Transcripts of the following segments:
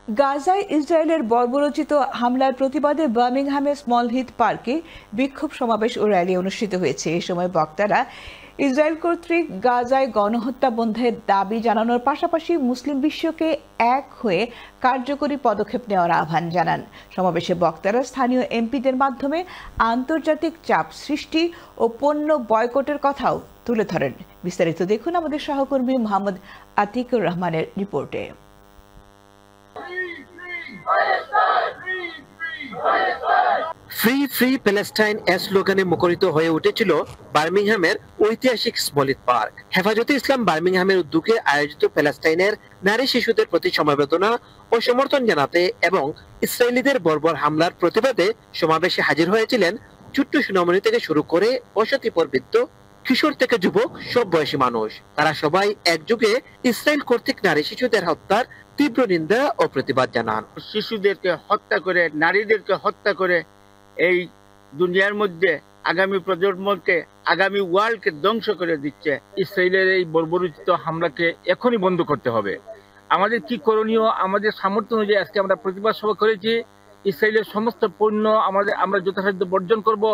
গাজায় ইসরায়েলের বর্বরোচিত হামলার প্রতিবাদে বার্মিংহামের স্মল হিথ পার্কে বিক্ষোভ সমাবেশ ও র্যালি অনুষ্ঠিত হয়েছে। এ সময় বক্তারা ইসরায়েল কর্তৃক গাজায় গণহত্যা বন্ধের দাবি জানানোর পাশাপাশি মুসলিম বিশ্বকে এক হয়ে কার্যকরী পদক্ষেপ নেওয়ার আহ্বান জানান। সমাবেশে বক্তারা স্থানীয় এমপিদের মাধ্যমে আন্তর্জাতিক চাপ সৃষ্টি ও পণ্য বয়কটের কথাও তুলে ধরেন। বিস্তারিত দেখুন আমাদের সহকর্মী মোহাম্মদ আতিকুর রহমানের রিপোর্টে। ফ্রি ফ্রি প্যালেস্টাইন স্লোগানে মুখরিত হয়ে উঠেছিল বার্মিংহামের ঐতিহাসিক স্মল হিথ পার্ক। হেফাজতে ইসলাম বার্মিংহামের উদ্যোগে আয়োজিত প্যালেস্টাইনের নারী শিশুদের প্রতি সমবেদনা ও সমর্থন জানাতে এবং ইসরায়েলিদের বর্বর হামলার প্রতিবাদে সমাবেশে হাজির হয়েছিলেন ছোট্ট সোনামণি থেকে শুরু করে বসতি বৃদ্ধ, কিশোর থেকে যুবক, সব বয়সী মানুষ। তারা সবাই একযোগে ইসরায়েল কর্তৃক নারী শিশুদের হত্যার তীব্র নিন্দা ও প্রতিবাদ জানান। শিশুদেরকে হত্যা করে, নারীদেরকে হত্যা করে এই দুনিয়ার মধ্যে আগামী প্রজন্মকে, আগামী ওয়ার্ল্ডকে ধ্বংস করে দিচ্ছে। ইসরায়েলের এই বর্বরোচিত হামলাকে এখনই বন্ধ করতে হবে। আমাদের কি করণীয়? আমাদের সামর্থ্য অনুযায়ী আজকে আমরা প্রতিবাদ সভা করেছি। ইসরায়েলের সমস্ত পণ্য আমরা যথাসাধ্য বর্জন করব।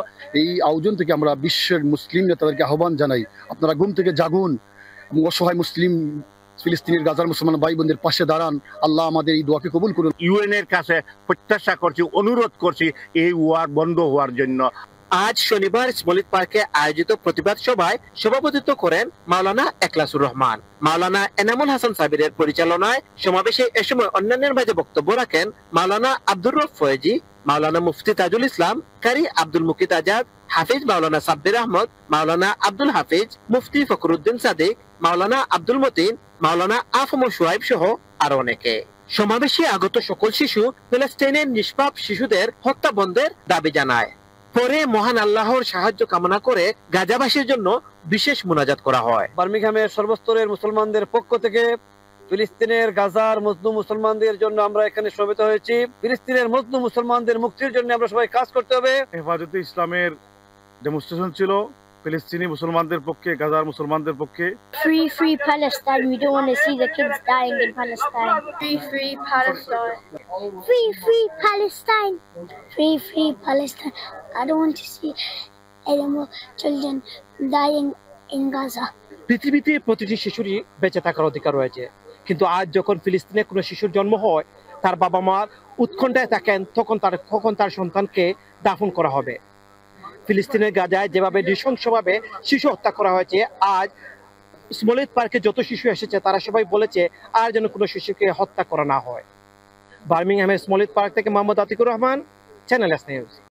এই আয়োজন থেকে আমরা বিশ্বের মুসলিম নেতাদেরকে আহ্বান জানাই, আপনারা ঘুম থেকে জাগুন এবং অসহায় মুসলিম ফিলিস্তিনের গাজার মুসলমান ভাই বোনদের পাশে দাঁড়ান। আল্লাহ আমাদের এই দোয়াকে কবুল করুন। ইউএন এর কাছে প্রত্যাশা করছি, অনুরোধ করছি এই ওয়ার বন্ধ হওয়ার জন্য। আজ শনিবার স্মল হিথ পার্কে আয়োজিত প্রতিবাদ সভায় সভাপতিত্ব করেন মাওলানা এখলাসুর রহমান। মাওলানা এনামুল হাসান সাবিরের পরিচালনায় সমাবেশে এ সময় অন্যান্যের মাঝে বক্তব্য রাখেন মাওলানা আব্দুর রউফ ফয়েজি, মাওলানা মুফতি তাজুল ইসলাম, কারি আব্দুল মুকিত আজাদ, হাফিজ মাওলানা সাব্বির আহমদ, মাওলানা আব্দুল হাফিজ, মুফতি ফখরুদ্দিন সাদিক, মাওলানা আব্দুল মতিন, মাওলানা আফম শুয়াইব সহ আরো অনেকে। সমাবেশে আগত সকল শিশু প্যালেস্টাইনের নিষ্পাপ শিশুদের হত্যা বন্ধের দাবি জানায়। পরে মহান আল্লাহর সাহায্য কামনা করে গাজাবাসীর জন্য বিশেষ মুনাজাত করা হয়। বার্মিংহামের সর্বস্তরের মুসলমানদের পক্ষ থেকে ফিলিস্তিনের গাজার মজলুম মুসলমানদের জন্য আমরা এখানে সমবেত হয়েছি। ফিলিস্তিনের মজলুম মুসলমানদের মুক্তির জন্য আমরা সবাই কাজ করতে হবে। হেফাজতে ইসলামের ডেমনস্ট্রেশন ছিল ফিলিস্তিনি মুসলমানদের পক্ষে, গাজার মুসলমানদের পক্ষে। Free, free Palestine. We don't want to see the kids dying in Palestine. Free, free Palestine. Free, free Palestine. Free, free Palestine. I don't want to see any more children dying in Gaza. পৃথিবীতে প্রতিটি শিশুরই বেঁচে থাকার অধিকার রয়েছে, কিন্তু আজ যখন ফিলিস্তিনে কোনো শিশুর জন্ম হয়, তার বাবা মা উৎকণ্ঠায় থাকেন কখন তার সন্তানকে দাফন করা হবে। ফিলিস্তিনের গাজায় যেভাবে নৃশংসভাবে শিশু হত্যা করা হয়েছে, আজ স্মল হিথ পার্কে যত শিশু এসেছে তারা সবাই বলেছে আর যেন কোনো শিশুকে হত্যা করা না হয়। বার্মিংহামের স্মল হিথ পার্ক থেকে Mohammad Atikur Rahman, Channel S news.